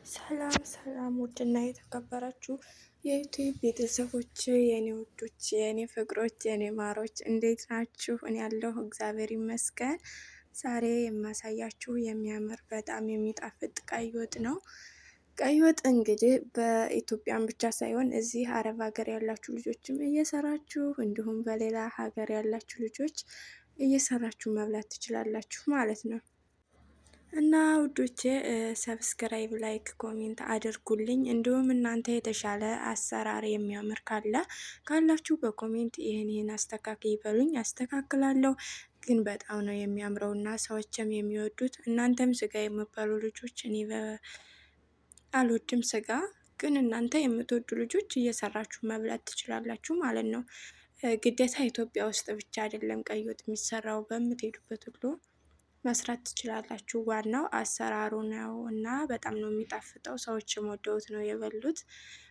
ሰላም ሰላም ውድና የተከበራችሁ የዩቲዩብ ቤተሰቦች የኔ ውዶች፣ የኔ ፍቅሮች፣ የኔ ማሮች እንዴት ናችሁ? እኔ ያለሁ እግዚአብሔር ይመስገን። ዛሬ የማሳያችሁ የሚያምር በጣም የሚጣፍጥ ቀይ ወጥ ነው። ቀይ ወጥ እንግዲህ በኢትዮጵያን ብቻ ሳይሆን እዚህ አረብ ሀገር ያላችሁ ልጆችም እየሰራችሁ እንዲሁም በሌላ ሀገር ያላችሁ ልጆች እየሰራችሁ መብላት ትችላላችሁ ማለት ነው። እና ውዶቼ ሰብስክራይብ፣ ላይክ፣ ኮሜንት አድርጉልኝ። እንዲሁም እናንተ የተሻለ አሰራር የሚያምር ካላችሁ በኮሜንት ይህን አስተካክል ይበሉኝ፣ አስተካክላለሁ። ግን በጣም ነው የሚያምረው እና ሰዎችም የሚወዱት። እናንተም ስጋ የምትበሉ ልጆች፣ እኔ አልወድም ስጋ፣ ግን እናንተ የምትወዱ ልጆች እየሰራችሁ መብላት ትችላላችሁ ማለት ነው። ግዴታ ኢትዮጵያ ውስጥ ብቻ አይደለም ቀይ ወጥ የሚሰራው፣ በምትሄዱበት ሁሉ መስራት ትችላላችሁ። ዋናው አሰራሩ ነው እና በጣም ነው የሚጣፍጠው። ሰዎችም ወደውት ነው የበሉት።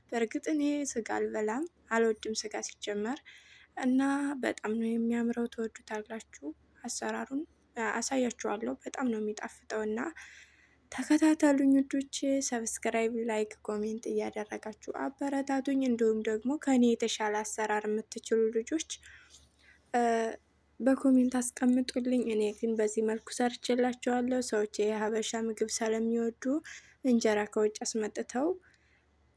በእርግጥ እኔ ስጋ አልበላም፣ አልወድም ስጋ ሲጀመር እና በጣም ነው የሚያምረው። ትወዱታላችሁ። አሰራሩን አሳያችኋለሁ። በጣም ነው የሚጣፍጠው እና ተከታተሉኝ ውዶቼ። ሰብስክራይብ፣ ላይክ፣ ኮሜንት እያደረጋችሁ አበረታቱኝ። እንዲሁም ደግሞ ከኔ የተሻለ አሰራር የምትችሉ ልጆች በኮሜንት አስቀምጡልኝ። እኔ ግን በዚህ መልኩ ሰርችላቸዋለሁ። ሰዎች የሀበሻ ምግብ ስለሚወዱ እንጀራ ከውጭ አስመጥተው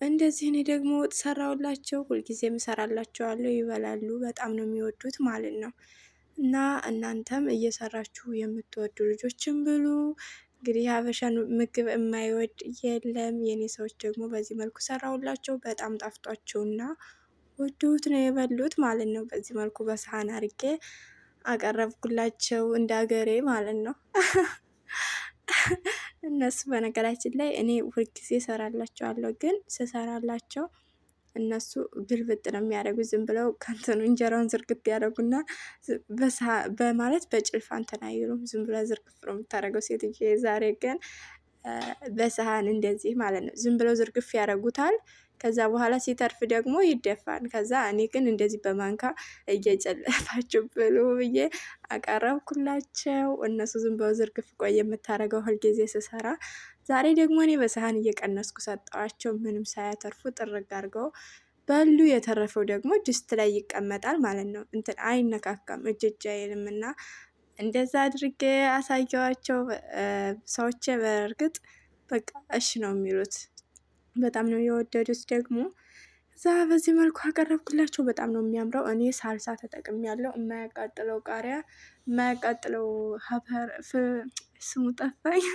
እንደዚህ እኔ ደግሞ ወጥ ሰራውላቸው። ሁልጊዜም እሰራላቸዋለሁ፣ ይበላሉ። በጣም ነው የሚወዱት ማለት ነው። እና እናንተም እየሰራችሁ የምትወዱ ልጆችን ብሉ። እንግዲህ የሀበሻን ምግብ የማይወድ የለም። የኔ ሰዎች ደግሞ በዚህ መልኩ ሰራውላቸው። በጣም ጣፍጧቸውና ወደውት ነው የበሉት ማለት ነው። በዚህ መልኩ በሰሃን አርጌ አቀረብኩላቸው እንደ ሀገሬ ማለት ነው። እነሱ በነገራችን ላይ እኔ ሁልጊዜ እሰራላቸዋለሁ፣ ግን ስሰራላቸው እነሱ ግልብጥ ነው የሚያደርጉት። ዝም ብለው ከንትኑ እንጀራውን ዝርግፍ ያደርጉና በማለት በጭልፋ እንትን አይሉም። ዝም ብላ ዝርግፍ ነው የምታደርገው ሴትዬ። ዛሬ ግን በሰሃን እንደዚህ ማለት ነው ዝም ብለው ዝርግፍ ያደርጉታል። ከዛ በኋላ ሲተርፍ ደግሞ ይደፋል። ከዛ እኔ ግን እንደዚህ በማንካ እየጨለፋችሁ ብሉ ብዬ አቀረብኩላቸው። እነሱ ዝም ብለው ዝርግፍ ቆይ የምታደርገው ሁልጊዜ ስሰራ፣ ዛሬ ደግሞ እኔ በሰሃን እየቀነስኩ ሰጠዋቸው። ምንም ሳያተርፉ ጥርግ አድርገው በሉ። የተረፈው ደግሞ ድስት ላይ ይቀመጣል ማለት ነው። እንትን አይነካካም፣ እጅ አይልም። እና እንደዛ አድርጌ አሳየዋቸው። ሰዎች በእርግጥ በቃ እሺ ነው የሚሉት። በጣም ነው የወደዱት ደግሞ። እዛ በዚህ መልኩ አቀረብኩላቸው። በጣም ነው የሚያምረው። እኔ ሳልሳ ተጠቅም ያለው የማያቃጥለው ቃሪያ፣ የማያቃጥለው ስሙ ጠፋኝ፣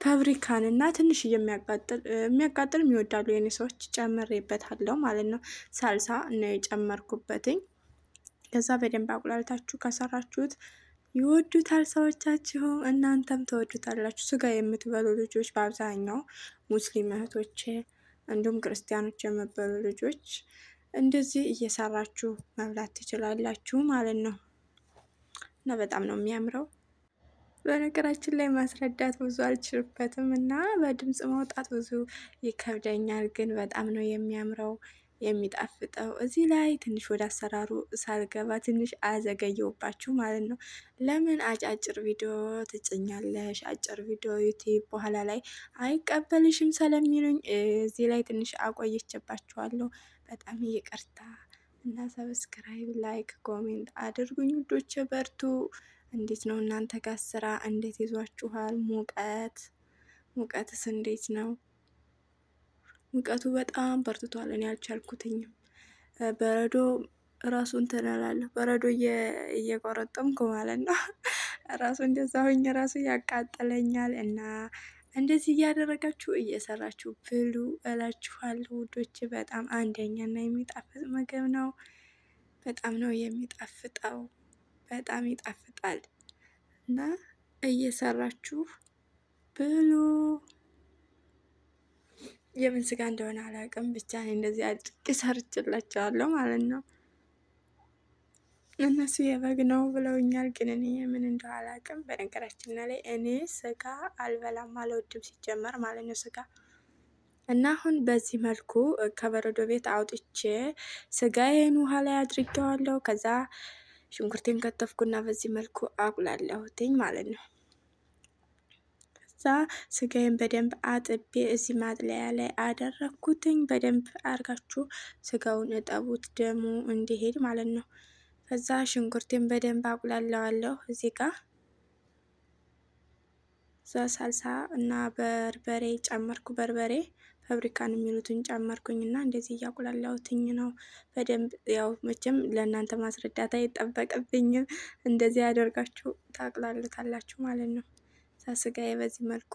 ፋብሪካን እና ትንሽ የሚያቃጥል ይወዳሉ የኔ ሰዎች። ጨምሬበታለሁ ማለት ነው። ሳልሳ ነው የጨመርኩበትኝ። ከዛ በደንብ አቁላልታችሁ ከሰራችሁት ይወዱታል ሰዎቻችሁ፣ እናንተም ተወዱታላችሁ። ስጋ የምትበሉ ልጆች በአብዛኛው ሙስሊም እህቶቼ እንዲሁም ክርስቲያኖች የምትበሉ ልጆች እንደዚህ እየሰራችሁ መብላት ትችላላችሁ ማለት ነው። እና በጣም ነው የሚያምረው። በነገራችን ላይ ማስረዳት ብዙ አልችልበትም እና በድምፅ ማውጣት ብዙ ይከብደኛል፣ ግን በጣም ነው የሚያምረው የሚጣፍጠው። እዚህ ላይ ትንሽ ወደ አሰራሩ ሳልገባ ትንሽ አዘገየውባችሁ ማለት ነው። ለምን አጫጭር ቪዲዮ ትጭኛለሽ? አጭር ቪዲዮ ዩቲዩብ በኋላ ላይ አይቀበልሽም ስለሚሉኝ እዚህ ላይ ትንሽ አቆየችባችኋለሁ። በጣም ይቅርታ እና ሰብስክራይብ፣ ላይክ፣ ኮሜንት አድርጉኝ ውዶች፣ በርቱ። እንዴት ነው እናንተ ጋር ስራ እንዴት ይዟችኋል? ሙቀትስ እንዴት ነው? ሙቀቱ በጣም በርትቷል። እኔ አልቻልኩትኝም። በረዶ ራሱ እንትን እላለሁ፣ በረዶ እየቆረጠምኩ ማለት ነው። ራሱ እንደዛ ሆኜ ራሱ ያቃጥለኛል። እና እንደዚህ እያደረጋችሁ እየሰራችሁ ብሉ እላችኋለሁ ውዶች። በጣም አንደኛ እና የሚጣፍጥ ምግብ ነው። በጣም ነው የሚጣፍጠው። በጣም ይጣፍጣል እና እየሰራችሁ ብሉ። የምን ስጋ እንደሆነ አላውቅም፣ ብቻ እንደዚህ አድርጌ ሰርችላቸዋለሁ ማለት ነው። እነሱ የበግ ነው ብለውኛል፣ ግን እኔ የምን እንደሆነ አላውቅም። በነገራችን ላይ እኔ ስጋ አልበላም፣ አልወድም ሲጀመር ማለት ነው ስጋ። እና አሁን በዚህ መልኩ ከበረዶ ቤት አውጥቼ ስጋዬን ውሃ ላይ አድርጌዋለሁ። ከዛ ሽንኩርቴን ከተፍኩና በዚህ መልኩ አቁላለሁትኝ ማለት ነው። ከዛ እዛ ስጋዬን በደንብ አጥቤ እዚህ ማጥለያ ላይ አደረግኩትኝ። በደንብ አርጋችሁ ስጋውን እጠቡት ደሙ እንዲሄድ ማለት ነው። ከዛ ሽንኩርቴን በደንብ አቁላለዋለሁ እዚህ ጋር። እዛ ሳልሳ እና በርበሬ ጨመርኩ። በርበሬ ፋብሪካን የሚሉትን ጨመርኩኝ እና እንደዚህ እያቁላላሁትኝ ነው በደንብ። ያው መቼም ለእናንተ ማስረዳት አይጠበቅብኝም። እንደዚህ ያደርጋችሁ ታቁላሉታላችሁ ማለት ነው። ስጋዬ በዚህ መልኩ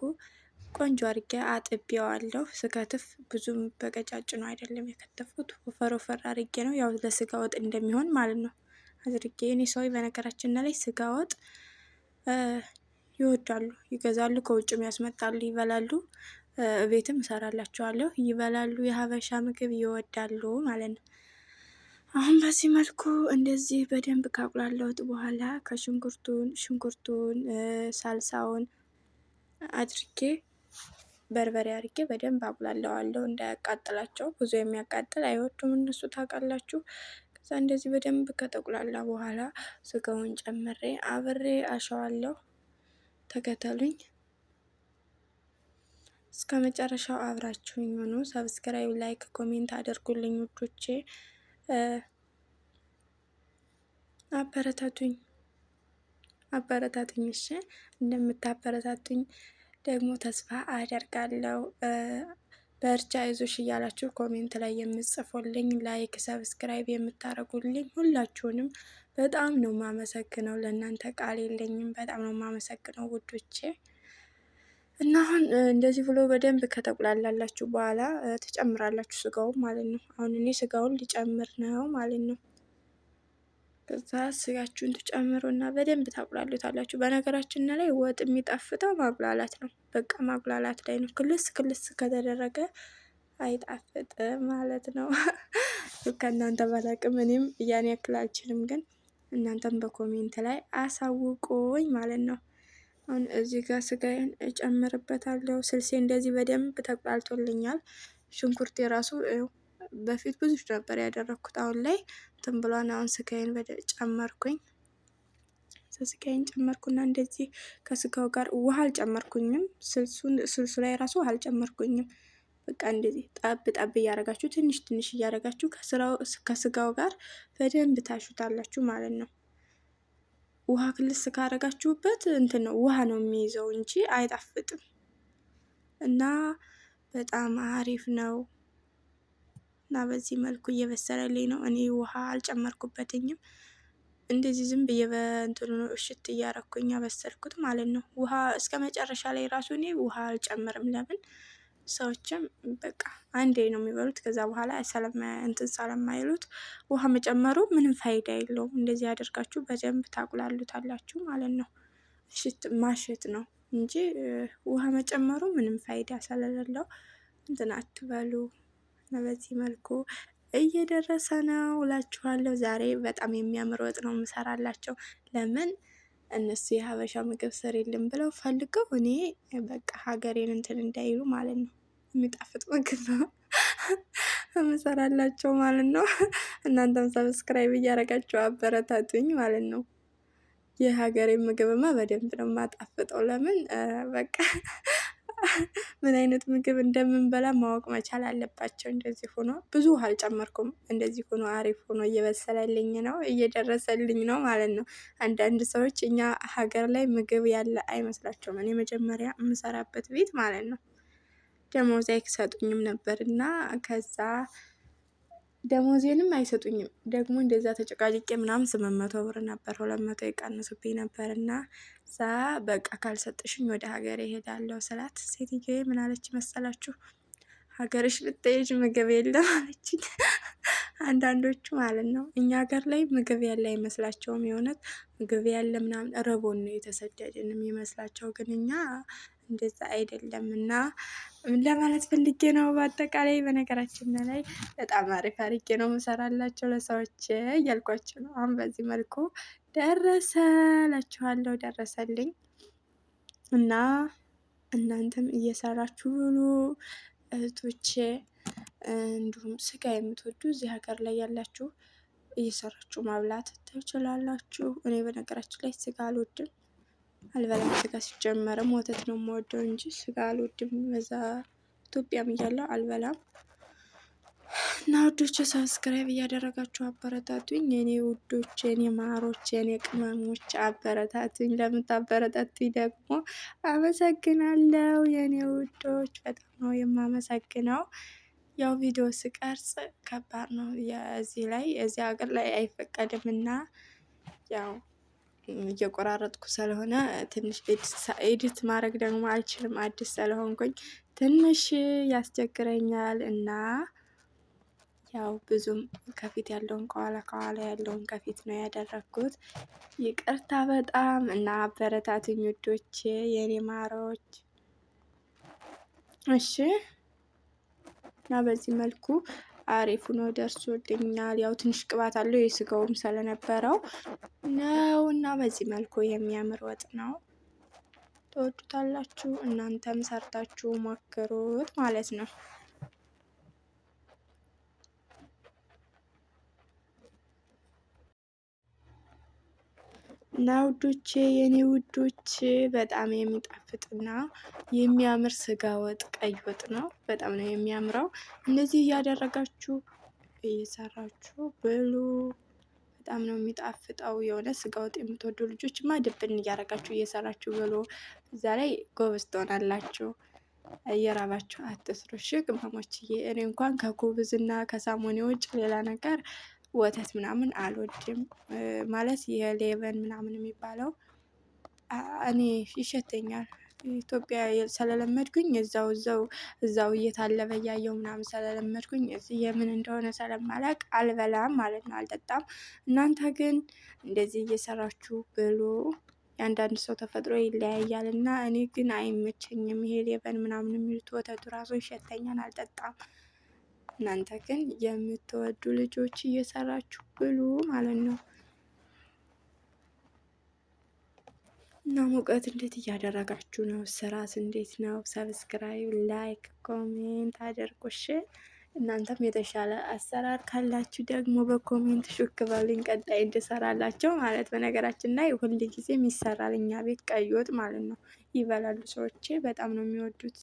ቆንጆ አድርጌ አጥቤዋለሁ። ስከትፍ ብዙም በቀጫጭኑ አይደለም የከተፍኩት፣ ወፈር ወፈር አድርጌ ነው ያው ለስጋ ወጥ እንደሚሆን ማለት ነው አድርጌ። እኔ ሰው በነገራችን ላይ ስጋ ወጥ ይወዳሉ፣ ይገዛሉ፣ ከውጭም ያስመጣሉ፣ ይበላሉ። ቤትም እሰራላቸዋለሁ፣ ይበላሉ። የሀበሻ ምግብ ይወዳሉ ማለት ነው። አሁን በዚህ መልኩ እንደዚህ በደንብ ካቁላለሁት በኋላ ሽንኩርቱን ሳልሳውን አድርጌ በርበሬ አድርጌ በደንብ አቁላለዋለሁ እንዳያቃጥላቸው። ብዙ የሚያቃጥል አይወዱም እነሱ ታውቃላችሁ። ከዛ እንደዚህ በደንብ ከተቁላላ በኋላ ስጋውን ጨምሬ አብሬ አሸዋለሁ። ተከተሉኝ እስከ መጨረሻው አብራችሁኝ ሆኑ። ሰብስክራይብ፣ ላይክ፣ ኮሜንት አድርጉልኝ ውዶቼ። አበረታቱኝ። እሺ እንደምታበረታቱኝ ደግሞ ተስፋ አደርጋለሁ። በርቻ አይዞሽ እያላችሁ ኮሜንት ላይ የምጽፉልኝ፣ ላይክ ሰብስክራይብ የምታደርጉልኝ ሁላችሁንም በጣም ነው ማመሰግነው። ለእናንተ ቃል የለኝም። በጣም ነው ማመሰግነው ውዶቼ። እና አሁን እንደዚህ ብሎ በደንብ ከተቁላላላችሁ በኋላ ትጨምራላችሁ ስጋውን ማለት ነው። አሁን እኔ ስጋውን ሊጨምር ነው ማለት ነው። ከዛ ስጋችሁን ትጨምሩና በደንብ ታቁላሉታላችሁ። በነገራችን ላይ ወጥ የሚጣፍጠው ማቁላላት ነው። በቃ ማቁላላት ላይ ነው። ክልስ ከተደረገ አይጣፍጥም ማለት ነው። ከእናንተ ባላቅም እኔም ያን ያክል አልችልም፣ ግን እናንተም በኮሜንት ላይ አሳውቁኝ ማለት ነው። አሁን እዚህ ጋር ስጋዬን እጨምርበታለሁ። ስልሴ እንደዚህ በደንብ ተቁላልቶልኛል። ሽንኩርት የራሱ በፊት ብዙ ነበር ያደረኩት፣ አሁን ላይ እንትን ብሏን። አሁን ስጋዬን ጨመርኩኝ። ስጋዬን ጨመርኩና እንደዚህ ከስጋው ጋር ውሃ አልጨመርኩኝም። ስልሱ ላይ ራሱ ውሃ አልጨመርኩኝም። በቃ እንደዚህ ጣብ እያደረጋችሁ ትንሽ ትንሽ እያደረጋችሁ ከስጋው ጋር በደንብ ታሹታላችሁ ማለት ነው። ውሃ ክልስ ካረጋችሁበት እንትን ነው ውሃ ነው የሚይዘው እንጂ አይጣፍጥም። እና በጣም አሪፍ ነው። እና በዚህ መልኩ እየበሰለልኝ ነው። እኔ ውሃ አልጨመርኩበትኝም። እንደዚህ ዝም ብዬ በእንትኑ ነው እሽት እያረኩኝ ያበሰልኩት ማለት ነው። ውሃ እስከ መጨረሻ ላይ ራሱ እኔ ውሃ አልጨምርም። ለምን ሰዎችም በቃ አንዴ ነው የሚበሉት። ከዛ በኋላ እንትን ስለማይሉት ውሃ መጨመሩ ምንም ፋይዳ የለውም። እንደዚህ አድርጋችሁ በደንብ ታቁላሉታላችሁ ማለት ነው። ማሸት ነው እንጂ ውሃ መጨመሩ ምንም ፋይዳ ስለሌለው እንትን አትበሉ። በዚህ መልኩ እየደረሰ ነው እላችኋለሁ። ዛሬ በጣም የሚያምር ወጥ ነው የምሰራላቸው። ለምን እነሱ የሀበሻ ምግብ ስሪልን ብለው ፈልገው እኔ በቃ ሀገሬን እንትን እንዳይሉ ማለት ነው። የሚጣፍጥ ምግብ ነው የምሰራላቸው ማለት ነው። እናንተም ሰብስክራይብ እያደረጋችሁ አበረታቱኝ ማለት ነው። የሀገሬን ምግብማ በደንብ ነው የማጣፍጠው። ለምን በቃ ምን አይነት ምግብ እንደምንበላ ማወቅ መቻል አለባቸው። እንደዚህ ሆኖ ብዙ ውሃ አልጨመርኩም። እንደዚህ ሆኖ አሪፍ ሆኖ እየበሰለልኝ ነው፣ እየደረሰልኝ ነው ማለት ነው። አንዳንድ ሰዎች እኛ ሀገር ላይ ምግብ ያለ አይመስላቸውም። እኔ መጀመሪያ የምሰራበት ቤት ማለት ነው ደሞዝ አይሰጡኝም ነበር እና ከዛ ደሞዜንም አይሰጡኝም ደግሞ እንደዛ ተጨቃጭቄ ምናምን 800 ብር ነበር 200 የቀንሱብኝ ነበር። እና እዛ በቃ ካልሰጥሽኝ ወደ ሀገር እሄዳለሁ ስላት ሴትዮዬ ምን አለች መሰላችሁ? ሀገርሽ ብትሄጂ ምግብ የለም አለችኝ። አንዳንዶቹ ማለት ነው እኛ ሀገር ላይ ምግብ ያለ አይመስላቸውም። የእውነት ምግብ ያለ ምናምን ረቦን ነው የተሰደድን የሚመስላቸው፣ ግን እኛ እንደዛ አይደለም። እና ለማለት ፈልጌ ነው። በአጠቃላይ በነገራችን ላይ በጣም አሪፍ አድርጌ ነው የምሰራላቸው ለሰዎች እያልኳቸው ነው። አሁን በዚህ መልኩ ደረሰ እላችኋለሁ፣ ደረሰልኝ። እና እናንተም እየሰራችሁ ብሉ እህቶቼ። እንዲሁም ስጋ የምትወዱ እዚህ ሀገር ላይ ያላችሁ እየሰራችሁ ማብላት ትችላላችሁ። እኔ በነገራችን ላይ ስጋ አልወድም። አልበላም ስጋ። ሲጀመርም ወተት ነው የምወደው እንጂ ስጋ አልወድም። በዛ ኢትዮጵያም እያለሁ አልበላም። እና ውዶች ሰብስክራይብ እያደረጋችሁ አበረታቱኝ። የኔ ውዶች፣ የኔ ማሮች፣ የኔ ቅመሞች አበረታቱኝ። ለምታበረታቱኝ ደግሞ አመሰግናለሁ። የኔ ውዶች በጣም ነው የማመሰግነው። ያው ቪዲዮ ስቀርጽ ከባድ ነው። እዚህ ሀገር ላይ አይፈቀድም እና ያው እየቆራረጥኩ ስለሆነ ትንሽ ኤዲት ማድረግ ደግሞ አልችልም። አዲስ ስለሆንኩኝ ትንሽ ያስቸግረኛል እና ያው ብዙም ከፊት ያለውን ከኋላ ያለውን ከፊት ነው ያደረግኩት። ይቅርታ በጣም እና አበረታቱኝ ውዶቼ፣ የኔ ማሮች። እሺ እና በዚህ መልኩ አሪፍ ሆኖ ደርሶልኛል። ያው ትንሽ ቅባት አለው የስጋውም ስለነበረው ነው እና በዚህ መልኩ የሚያምር ወጥ ነው። ትወዱታላችሁ። እናንተም ሰርታችሁ ሞክሩት ማለት ነው። እና ውዶቼ፣ የኔ ውዶች በጣም የሚጣፍጥና የሚያምር ስጋ ወጥ ቀይ ወጥ ነው። በጣም ነው የሚያምረው። እንደዚህ እያደረጋችሁ እየሰራችሁ ብሉ። በጣም ነው የሚጣፍጠው። የሆነ ስጋ ወጥ የምትወዱ ልጆችማ ድብን እያደረጋችሁ እየሰራችሁ ብሉ። እዛ ላይ ጎበዝ ትሆናላችሁ። እየራባችሁ አትስሩ። እሺ ቅመሞችዬ፣ እኔ እንኳን ከኩብዝና ከሳሞኔ ውጭ ሌላ ነገር ወተት ምናምን አልወድም። ማለት የሌቨን ምናምን የሚባለው እኔ ይሸተኛል። ኢትዮጵያ ስለለመድኩኝ እዛው እየታለበ እያየው ምናምን ስለለመድኩኝ እዚህ የምን እንደሆነ ስለማላቅ አልበላም ማለት ነው፣ አልጠጣም። እናንተ ግን እንደዚህ እየሰራችሁ ብሉ። የአንዳንድ ሰው ተፈጥሮ ይለያያል እና እኔ ግን አይመቸኝም። ይሄ ሌቨን ምናምን የሚሉት ወተቱ ራሱ ይሸተኛል፣ አልጠጣም። እናንተ ግን የምትወዱ ልጆች እየሰራችሁ ብሉ ማለት ነው። እና ሙቀት እንዴት እያደረጋችሁ ነው? ስራስ እንዴት ነው? ሰብስክራይብ፣ ላይክ፣ ኮሜንት አድርጉሽ። እናንተም የተሻለ አሰራር ካላችሁ ደግሞ በኮሜንት ሹክ በሉኝ፣ ቀጣይ እንድሰራላቸው ማለት። በነገራችን ላይ ሁል ጊዜም ይሰራል እኛ ቤት ቀይ ወጥ ማለት ነው። ይበላሉ ሰዎቼ፣ በጣም ነው የሚወዱት።